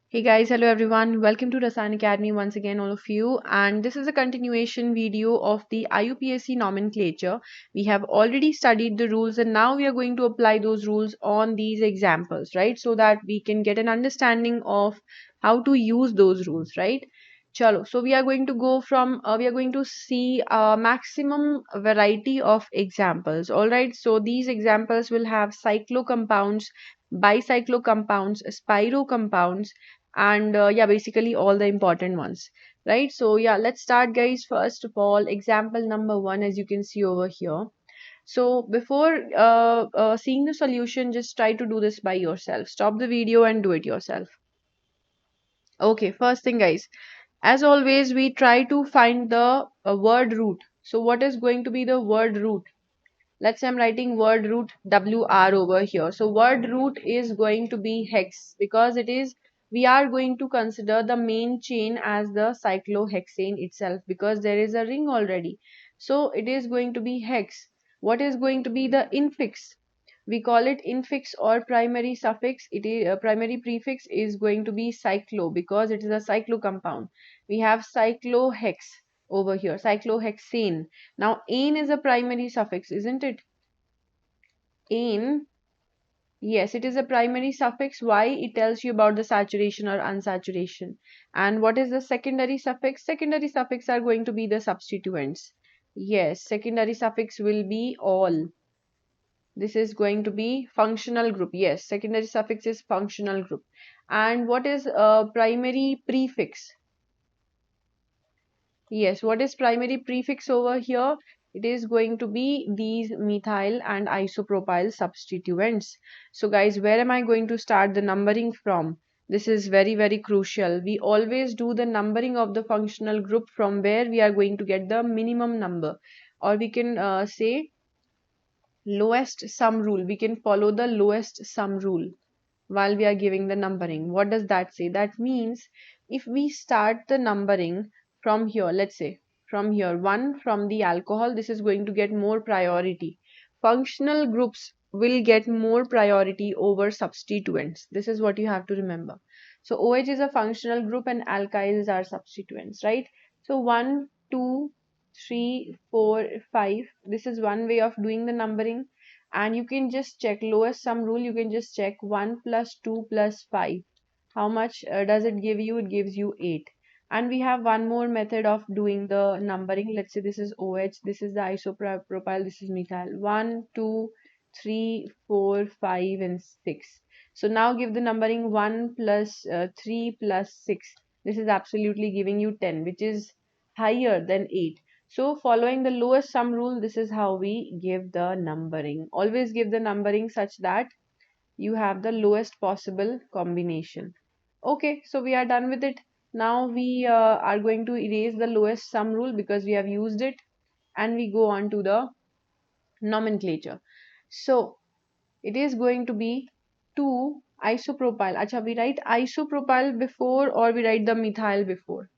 Hey guys, hello everyone. Welcome to Rasayan Academy once again, all of you. And this is a continuation video of the IUPAC nomenclature. We have already studied the rules and now we are going to apply those rules on these examples, right? So that we can get an understanding of how to use those rules, right? Chalo. So we are going to see a maximum variety of examples. All right. So these examples will have cyclocompounds, bicyclocompounds, spirocompounds, and yeah, basically all the important ones, right? So yeah, let's start, guys. First of all, example number one, as you can see over here. So before seeing the solution, just try to do this by yourself. Stop the video and do it yourself. Okay, first thing, guys, as always, we try to find the word root. So what is going to be the word root? Let's say I'm writing word root WR over here. So word root is going to be hex because we are going to consider the main chain as the cyclohexane itself because there is a ring already. So it is going to be hex. What is going to be the infix? We call it infix or primary suffix. It is primary prefix is going to be cyclo because it is a cyclo compound. We have cyclohex over here, cyclohexane. Now, ane is a primary suffix, isn't it? Ane, yes, it is a primary suffix. Why? It tells you about the saturation or unsaturation. And what is the secondary suffix? Secondary suffix are going to be the substituents. Yes, secondary suffix will be all. This is going to be functional group. Yes, secondary suffix is functional group. And what is primary prefix? Yes, what is primary prefix over here? It is going to be these methyl and isopropyl substituents. So guys, where am I going to start the numbering from? This is very crucial. We always do the numbering of the functional group from where we are going to get the minimum number. Or we can say lowest sum rule. We can follow the lowest sum rule while we are giving the numbering. What does that say? That means if we start the numbering from here, let's say from here, 1 from the alcohol, this is going to get more priority. Functional groups will get more priority over substituents. This is what you have to remember. So OH is a functional group and alkyls are substituents, right? So 1, 2, 3, 4, 5. This is one way of doing the numbering, and you can just check lowest sum rule. You can just check 1 plus 2 plus 5. How much does it give you? It gives you 8. And we have one more method of doing the numbering. Let's say this is OH, this is the isopropyl, this is methyl. 1, 2, 3, 4, 5, and 6. So now give the numbering 1 plus 3 plus 6. This is absolutely giving you 10, which is higher than 8. So following the lowest sum rule, this is how we give the numbering. Always give the numbering such that you have the lowest possible combination. Okay, so we are done with it. Now we are going to erase the lowest sum rule because we have used it, and we go on to the nomenclature. So it is going to be 2 isopropyl. Acha, we write isopropyl before or we write the methyl before?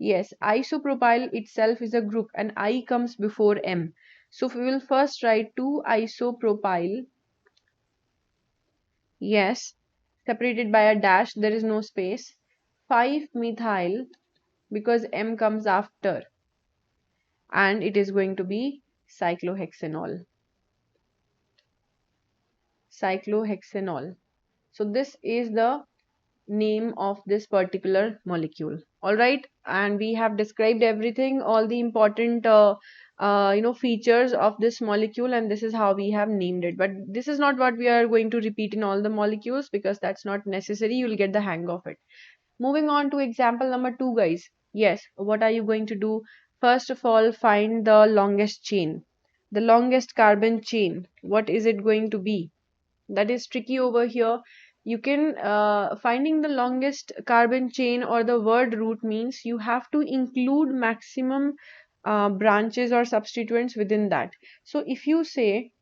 Yes, isopropyl itself is a group and I comes before M. So we will first write 2 isopropyl. Yes, separated by a dash, there is no space. 5 methyl because M comes after, and it is going to be cyclohexanol. Cyclohexanol. So this is the name of this particular molecule. All right, and we have described everything, all the important features of this molecule, and this is how we have named it. But this is not what we are going to repeat in all the molecules because that's not necessary. You'll get the hang of it. Moving on to example number 2, guys. Yes, what are you going to do? First of all, find the longest chain, the longest carbon chain. What is it going to be? That is tricky over here. You can finding the longest carbon chain or the word root means you have to include maximum branches or substituents within that. So if you say,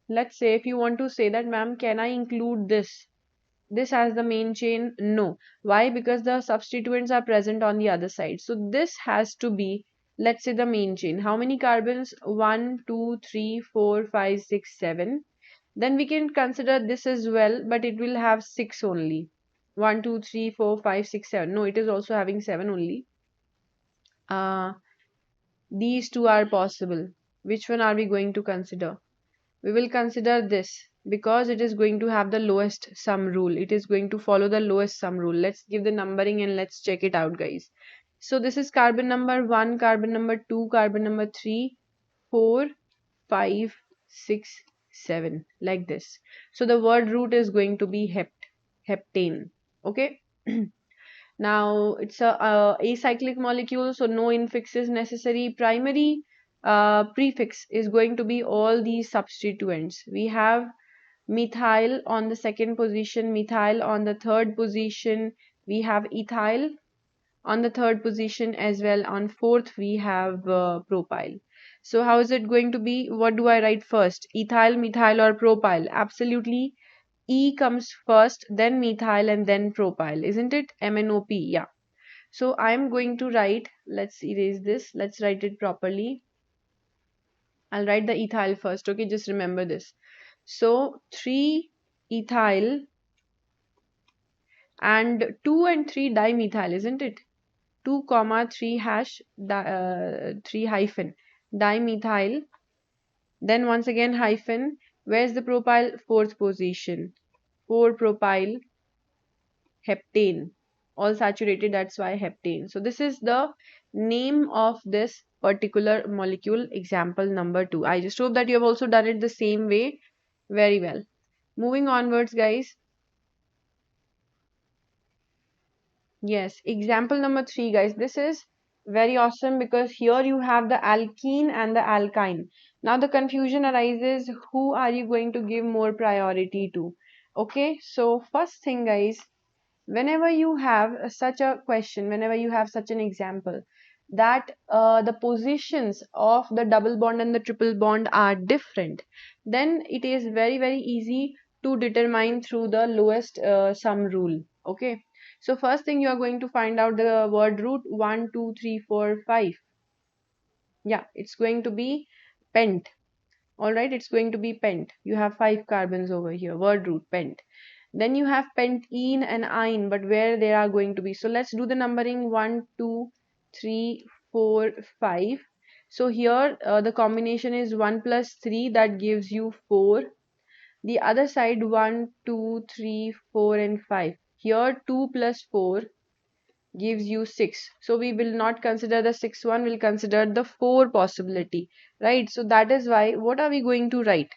let's say if you want to say that, ma'am, can I include this as the main chain? No. Why? Because the substituents are present on the other side. So this has to be, let's say, the main chain. How many carbons? 1, 2, 3, 4, 5, 6, 7. Then we can consider this as well, but it will have 6 only. 1, 2, 3, 4, 5, 6, 7. No, it is also having 7 only. Uh, these two are possible. Which one are we going to consider? We will consider this because it is going to have the lowest sum rule. It is going to follow the lowest sum rule. Let's give the numbering and let's check it out, guys. So this is carbon number 1, carbon number 2, carbon number 3, 4, 5, 6, 7, like this. So the word root is going to be heptane. Okay. Now it's a acyclic molecule, so no infix is necessary. Primary prefix is going to be all these substituents. We have methyl on the second position, methyl on the third position. We have ethyl on the third position as well. On fourth, we have propyl. So how is it going to be? What do I write first? Ethyl, methyl, or propyl? Absolutely. E comes first, then methyl, and then propyl, isn't it? MNOP, yeah. So I'm going to write, let's erase this, let's write it properly. I'll write the ethyl first, okay? Just remember this. So 3 ethyl and 2 and 3 dimethyl, isn't it? 2 comma 3 hash 3 hyphen dimethyl, then once again hyphen. Where's the propyl? Fourth position, 4 propyl heptane, all saturated, that's why heptane. So this is the name of this particular molecule, example number 2. I just hope that you have also done it the same way. Very well. Moving onwards, guys. Yes, example number 3, guys. This is very awesome because here you have the alkene and the alkyne. Now the confusion arises, who are you going to give more priority to? Okay, so first thing, guys, whenever you have such a question, whenever you have such an example that the positions of the double bond and the triple bond are different, then it is very, very easy to determine through the lowest sum rule. Okay, so first thing, you are going to find out the word root. 1, 2, 3, 4, 5. Yeah, it's going to be pent. All right, it's going to be pent. You have 5 carbons over here, word root, pent. Then you have pentene and ine, but where they are going to be. So let's do the numbering. 1, 2, 3, 4, 5. So here the combination is 1 plus 3, that gives you 4. The other side, 1, 2, 3, 4, and 5. Here 2 plus 4 gives you 6. So we will not consider the 6th one, we'll consider the 4 possibility, right? So that is why, what are we going to write?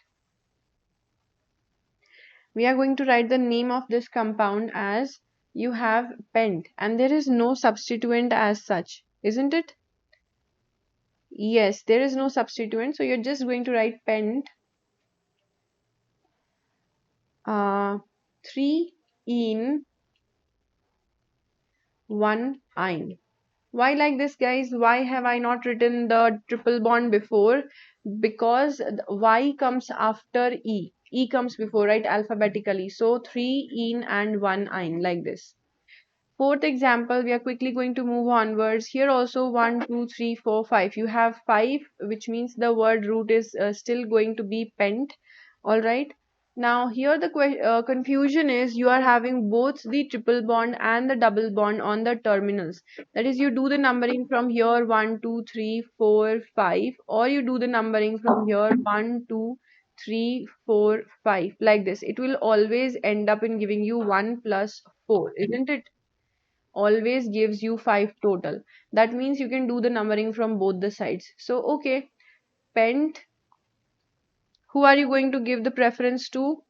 We are going to write the name of this compound as, you have pent, and there is no substituent as such, isn't it? Yes, there is no substituent, so you're just going to write pent 3 in 1 ine. Why like this, guys? Why have I not written the triple bond before? Because Y comes after E. E comes before, right, alphabetically. So 3 in and 1 ine, like this. Fourth example, we are quickly going to move onwards. Here also 1, 2, 3, 4, 5. You have 5, which means the word root is still going to be pent. All right. Now here the confusion is, you are having both the triple bond and the double bond on the terminals. That is, you do the numbering from here 1, 2, 3, 4, 5, or you do the numbering from here 1, 2, 3, 4, 5, like this. It will always end up in giving you 1 plus 4, isn't it? Always gives you 5 total. That means you can do the numbering from both the sides. So okay, pent, who are you going to give the preference to?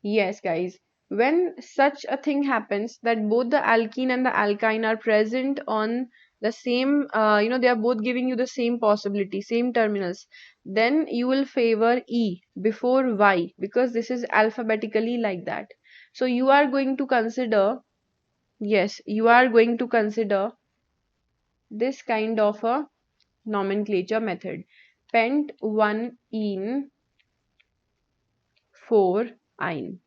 Yes, guys, when such a thing happens that both the alkene and the alkyne are present on the same, they are both giving you the same possibility, same terminals, then you will favor E before Y, because this is alphabetically like that. So you are going to consider, yes, you are going to consider this kind of a nomenclature method. Pent 1 in 4 ine,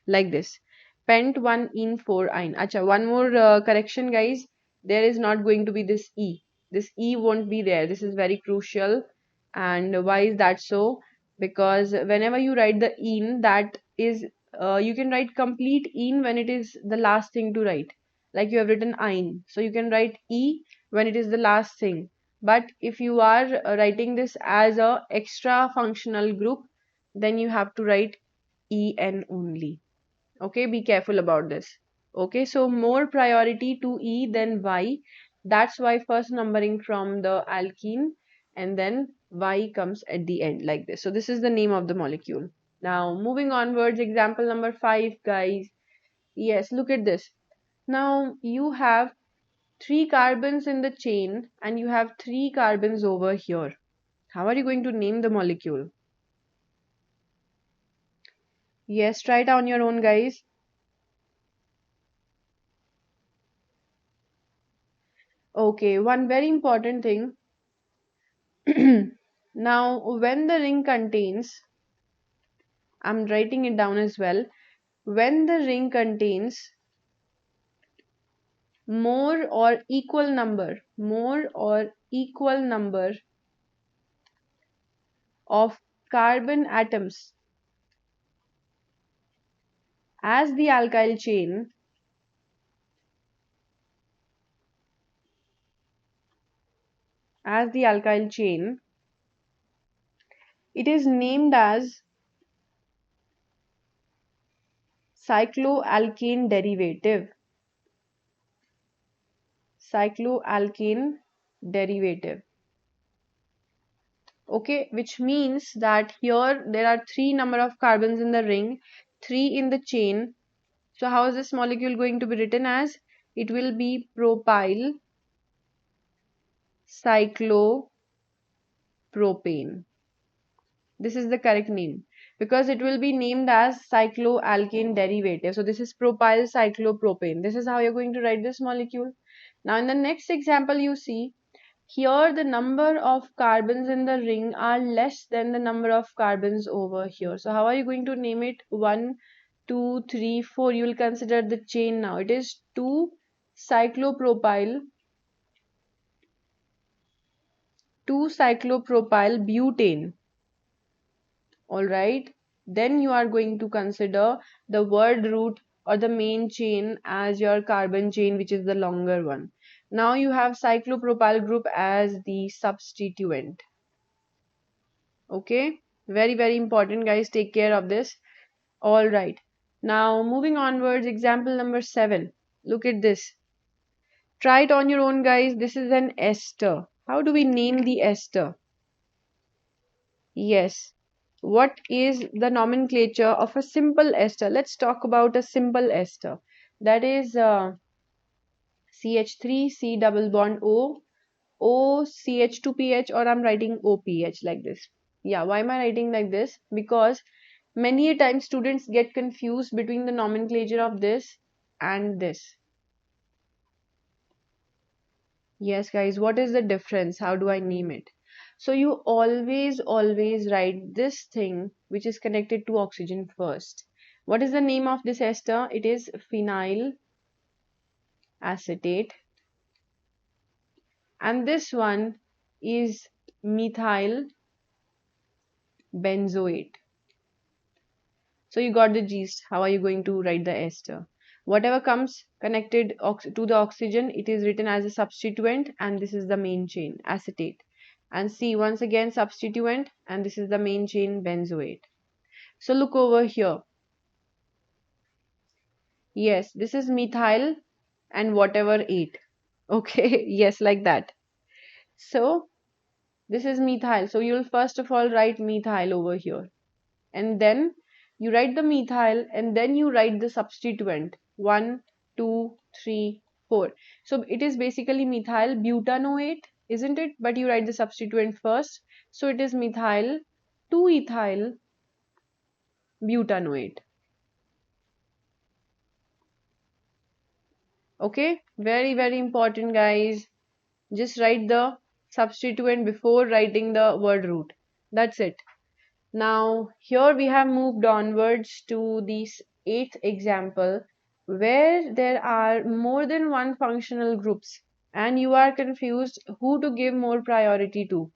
like this. Pent 1 in 4 ine. Acha, one more correction, guys. There is not going to be this E. This E won't be there. This is very crucial. And why is that so? Because whenever you write the in, that is you can write complete "een" when it is the last thing to write. Like you have written "ein," so you can write "e" when it is the last thing. But if you are writing this as a extra functional group, then you have to write "en" only. Okay, be careful about this. Okay, so more priority to E than Y. That's why first numbering from the alkene and then Y comes at the end like this. So this is the name of the molecule. Now moving onwards, example number 5, guys. Yes, look at this. Now you have 3 carbons in the chain and you have 3 carbons over here. How are you going to name the molecule? Yes, try it on your own, guys. Okay, one very important thing. Now, when the ring contains, I'm writing it down as well. When the ring contains more or equal number of carbon atoms as the alkyl chain, as the alkyl chain, it is named as cycloalkane derivative. Cycloalkane derivative. Okay, which means that here there are 3 number of carbons in the ring, 3 in the chain. So how is this molecule going to be written as? It will be propyl cyclopropane. This is the correct name because it will be named as cycloalkane derivative. So this is propyl cyclopropane. This is how you're going to write this molecule. Now in the next example you see here the number of carbons in the ring are less than the number of carbons over here. So how are you going to name it? 1, 2, 3, 4. You will consider the chain now. It is 2 cyclopropyl 2 cyclopropyl butane. All right. Then you are going to consider the word root or the main chain as your carbon chain, which is the longer one. Now you have cyclopropyl group as the substituent. Okay, very very important, guys. Take care of this. All right, now moving onwards, example number 7. Look at this. Try it on your own, guys. This is an ester. How do we name the ester? Yes, what is the nomenclature of a simple ester? Let's talk about a simple ester. That is CH3 C double bond O OCH2PH, or I'm writing OPH like this. Yeah, why am I writing like this? Because many a time students get confused between the nomenclature of this and this. Yes, guys, what is the difference? How do I name it? So you always write this thing which is connected to oxygen first. What is the name of this ester? It is phenyl acetate, and this one is methyl benzoate. So you got the gist. How are you going to write the ester? Whatever comes connected to the oxygen, it is written as a substituent, and this is the main chain, acetate. And see, once again, substituent, and this is the main chain, benzoate. So look over here. Yes, this is methyl and whatever 8. Okay, yes, like that. So this is methyl. So you'll first of all write methyl over here. And then you write the methyl and then you write the substituent 1, 2, 3, 4. So it is basically methyl butanoate, isn't it? But you write the substituent first. So it is methyl 2-ethyl butanoate. Okay, very very important, guys. Just write the substituent before writing the word root. That's it. Now, here we have moved onwards to this 8th example where there are more than one functional groups and you are confused who to give more priority to.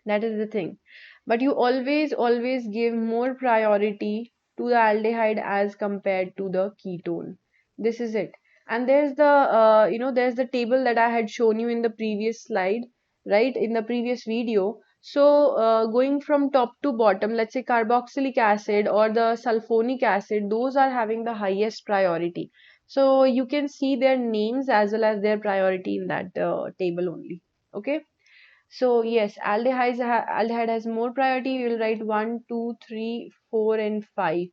That is the thing. But you always give more priority to the aldehyde as compared to the ketone. This is it. And there's the there's the table that I had shown you in the previous slide, right, in the previous video. So going from top to bottom, let's say carboxylic acid or the sulfonic acid, those are having the highest priority. So you can see their names as well as their priority in that table only. Okay. So yes, aldehyde has more priority. We will write 1, 2, 3, 4, and 5.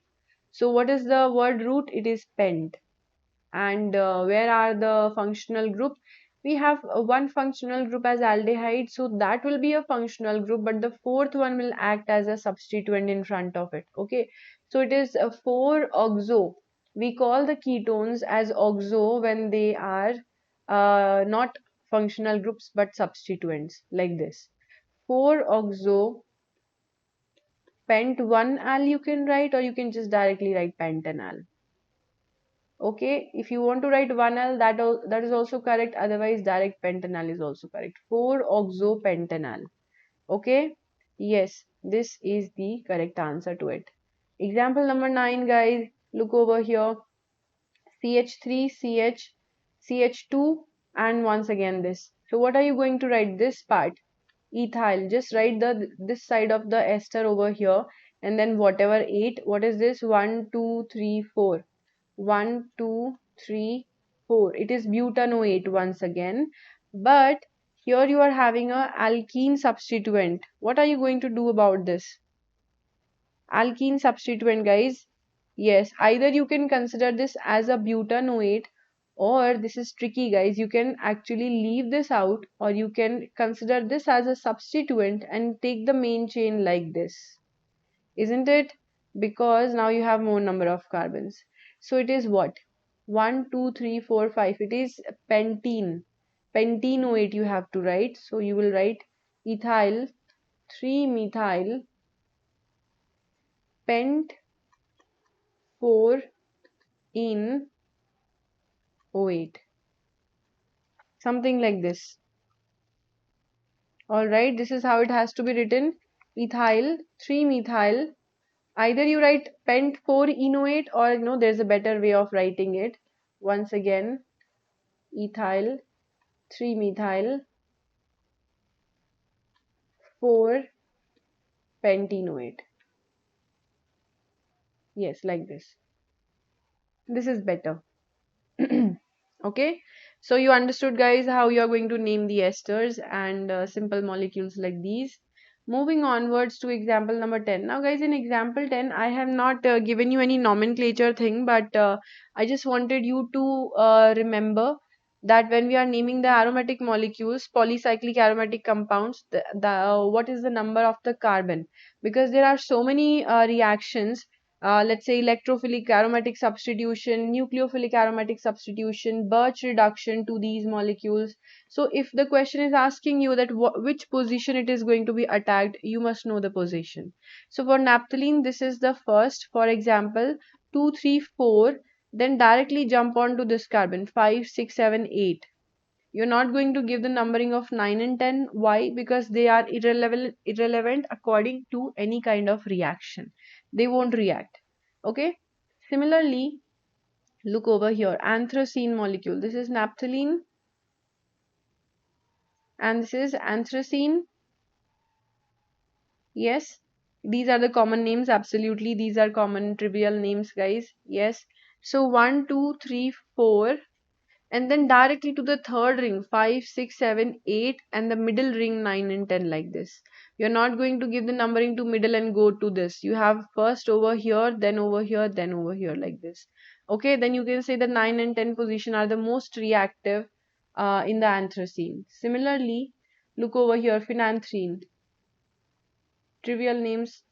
So what is the word root? It is pent. And where are the functional group? We have one functional group as aldehyde, so that will be a functional group, but the fourth one will act as a substituent in front of it. Okay, so it is a 4-oxo. We call the ketones as oxo when they are not functional groups but substituents, like this. 4-oxo pent 1-al you can write, or you can just directly write pentanal. Okay, if you want to write 1L, that is also correct. Otherwise, direct pentanal is also correct. 4-oxopentanal. Okay, yes, this is the correct answer to it. Example number 9, guys. Look over here. CH3, CH, CH2, and once again this. So what are you going to write? This part, ethyl. Just write this side of the ester over here, and then whatever 8. What is this? 1, 2, 3, 4. 1, 2, 3, 4. It is butanoate once again. But here you are having a alkene substituent. What are you going to do about this? Alkene substituent, guys. Yes, either you can consider this as a butanoate, or this is tricky, guys. You can actually leave this out, or you can consider this as a substituent and take the main chain like this, isn't it? Because now you have more number of carbons. So it is what? 1, 2, 3, 4, 5. It is pentene. Pentenoate you have to write. So you will write ethyl 3-methyl pent 4 in O8. Something like this. Alright, this is how it has to be written. Ethyl 3-methyl. Either you write pent 4-enoate, or there's a better way of writing it. Once again, ethyl 3-methyl 4-pentenoate. Yes, like this. This is better. Okay, so you understood, guys, how you are going to name the esters and simple molecules like these. Moving onwards to example number 10. Now, guys, in example 10, I have not given you any nomenclature thing, but I just wanted you to remember that when we are naming the aromatic molecules, polycyclic aromatic compounds, what is the number of the carbon? Because there are so many reactions, let's say electrophilic aromatic substitution, nucleophilic aromatic substitution, Birch reduction to these molecules. So if the question is asking you that which position it is going to be attacked, you must know the position. So for naphthalene, this is the first. For example, 2, 3, 4, then directly jump on to this carbon, 5, 6, 7, 8. You're not going to give the numbering of 9 and 10. Why? Because they are irrelevant according to any kind of reaction. They won't react. Okay. Similarly, look over here. Anthracene molecule. This is naphthalene. And this is anthracene. Yes. These are the common names. Absolutely. These are common trivial names, guys. Yes. So 1, 2, 3, 4. And then directly to the third ring, 5, 6, 7, 8, and the middle ring 9 and 10, like this. You're not going to give the numbering to middle and go to this. You have first over here, then over here, then over here, like this. Okay, then you can say the 9 and 10 position are the most reactive in the anthracene. Similarly, look over here, phenanthrene. Trivial names,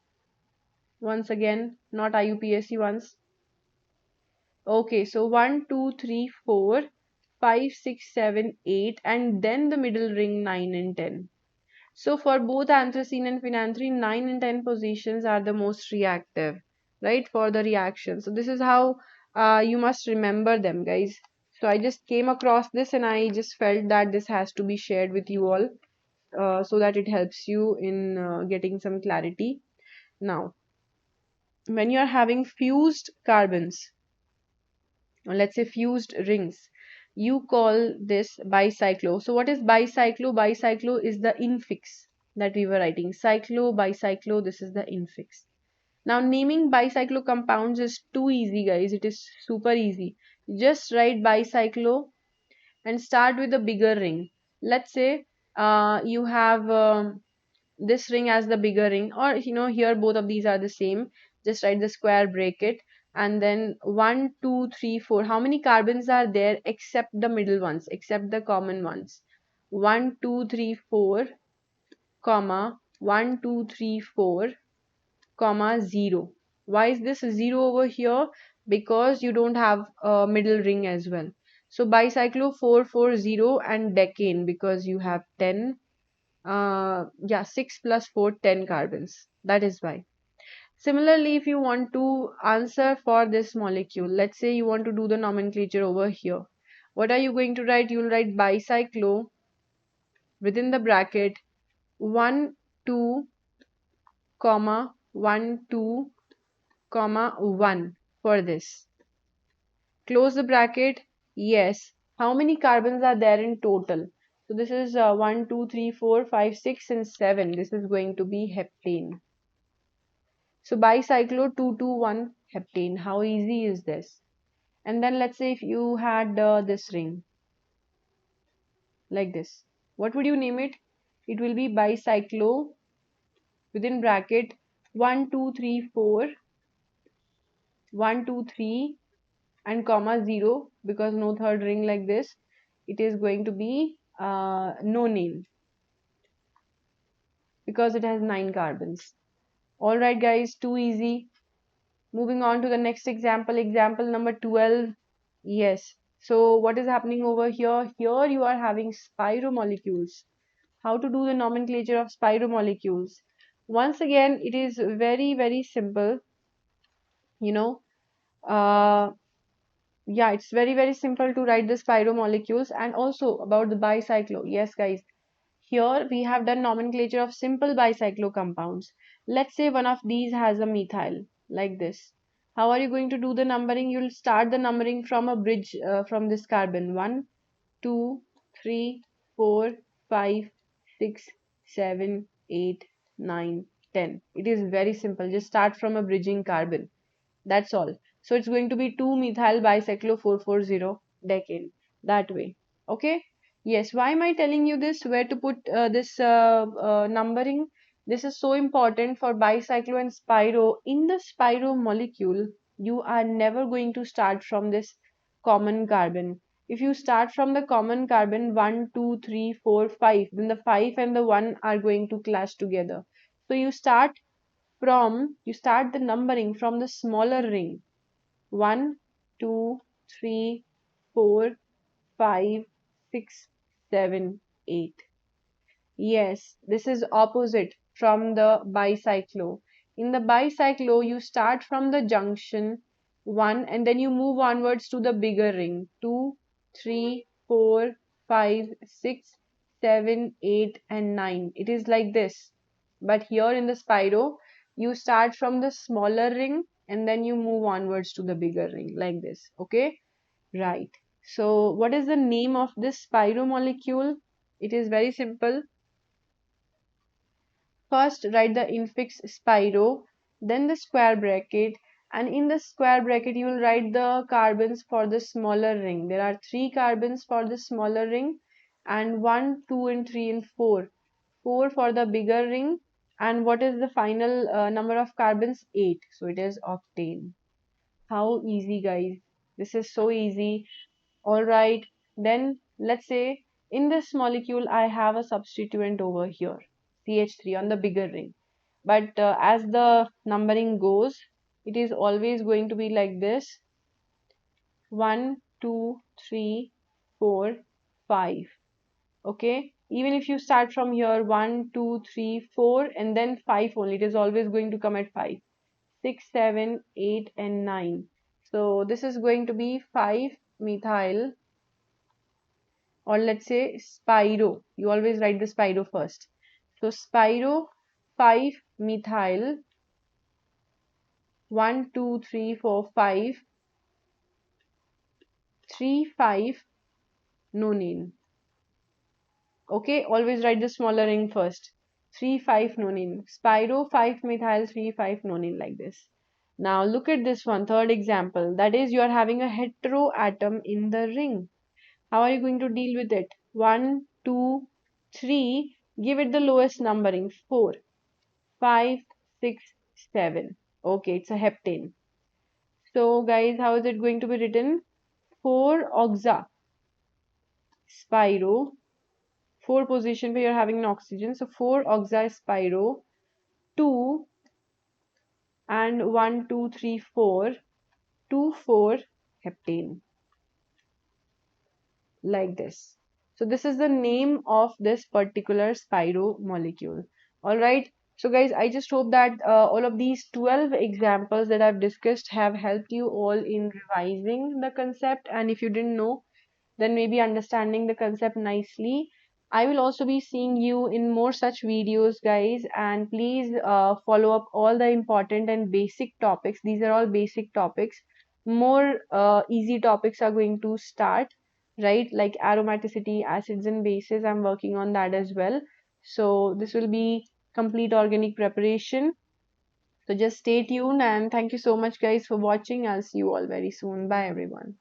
once again, not IUPAC ones. Okay, so 1, 2, 3, 4, 5, 6, 7, 8, and then the middle ring 9 and 10. So for both anthracene and phenanthrene, 9 and 10 positions are the most reactive, right, for the reaction. So this is how you must remember them, guys. So I just came across this and I just felt that this has to be shared with you all so that it helps you in getting some clarity. Now, when you are having fused carbons, or let's say fused rings, you call this bicyclo. So what is bicyclo? Bicyclo is the infix that we were writing. Cyclo, bicyclo, this is the infix. Now naming bicyclo compounds is too easy, guys. It is super easy. Just write bicyclo and start with a bigger ring. Let's say you have this ring as the bigger ring, or here both of these are the same. Just write the square bracket, and then 1 2 3 4, how many carbons are there except the middle ones, except the common ones? 1 2 3 4, comma 1 2 3 4, comma 0. Why is this 0 over here? Because you don't have a middle ring as well. So bicyclo 4 4 0, and decane because you have 10. Yeah, 6 plus 4, 10 carbons. That is why. Similarly, if you want to answer for this molecule, let's say you want to do the nomenclature over here. What are you going to write? You will write bicyclo within the bracket 1 2 comma 1 2 comma 1 for this. Close the bracket. Yes. How many carbons are there in total? So this is 1 2 3 4 5 6 and 7. This is going to be heptane. So bicyclo 2 2 1 heptane. How easy is this? And then let's say if you had this ring like this, what would you name it? It will be bicyclo within bracket 1 2 3 4, 1 2 3 and comma 0, because no third ring like this. It is going to be no name because it has 9 carbons. Alright guys, too easy. Moving on to the next example, example number 12. Yes. So what is happening over here? Here you are having spiromolecules. How to do the nomenclature of spiromolecules? Once again, it is very, very simple. You know, uh, yeah, it's very, very simple to write the spiromolecules, and also about the bicyclo. Yes, guys. Here we have done nomenclature of simple bicyclo compounds. Let's say one of these has a methyl like this. How are you going to do the numbering? You'll start the numbering from a bridge from this carbon. 1 2 3 4 5 6 7 8 9 10. It is very simple. Just start from a bridging carbon. That's all. So it's going to be 2-methyl bicyclo 440 decane. That way. Okay. Yes. Why am I telling you this? Where to put this numbering? This is so important for bicyclo and spiro. In the spiro molecule, you are never going to start from this common carbon. If you start from the common carbon 1 2 3 4 5, then the 5 and the 1 are going to clash together. So you start the numbering from the smaller ring. 1 2 3 4 5 6 7 8. Yes, this is opposite from the bicyclo. In the bicyclo, you start from the junction 1 and then you move onwards to the bigger ring 2 3 4 5 6 7 8 and 9. It is like this. But here in the spiro, you start from the smaller ring and then you move onwards to the bigger ring like this. Okay, right. So what is the name of this spiro molecule? It is very simple. First write the infix spiro, then the square bracket, and in the square bracket you will write the carbons for the smaller ring. There are 3 carbons for the smaller ring, and 1 2 and 3 and 4. 4 for the bigger ring, and what is the final number of carbons? 8. So it is octane. How easy, guys. This is so easy. All right, then let's say in this molecule I have a substituent over here, CH3 on the bigger ring. But as the numbering goes, it is always going to be like this: 1 2 3 4 5. Okay, even if you start from here 1 2 3 4 and then 5 only, it is always going to come at 5 6 7 8 and 9. So this is going to be 5 methyl, or let's say spiro. You always write the spiro first. So spiro 5 methyl 1 2 3 4 5 3 5 nonene. Okay, always write the smaller ring first. 3 5 nonene. Spiro 5 methyl 3 5 nonene, like this. Now look at this one, third example. That is, you are having a heteroatom in the ring. How are you going to deal with it? 1 2 3. Give it the lowest numbering. 4 5 6 7. Okay, it's a heptane. So guys, how is it going to be written? 4 oxa spiro, 4 position where you're having an oxygen. So 4 oxa spiro, 2 and 1 2 3 4, 2 4 heptane, like this. So this is the name of this particular spiro molecule. All right. So guys, I just hope that all of these 12 examples that I've discussed have helped you all in revising the concept. And if you didn't know, then maybe understanding the concept nicely. I will also be seeing you in more such videos, guys, and please follow up all the important and basic topics. These are all basic topics. More easy topics are going to start, right? Like aromaticity, acids and bases. I'm working on that as well. So this will be complete organic preparation. So just stay tuned, and thank you so much, guys, for watching. I'll see you all very soon. Bye, everyone.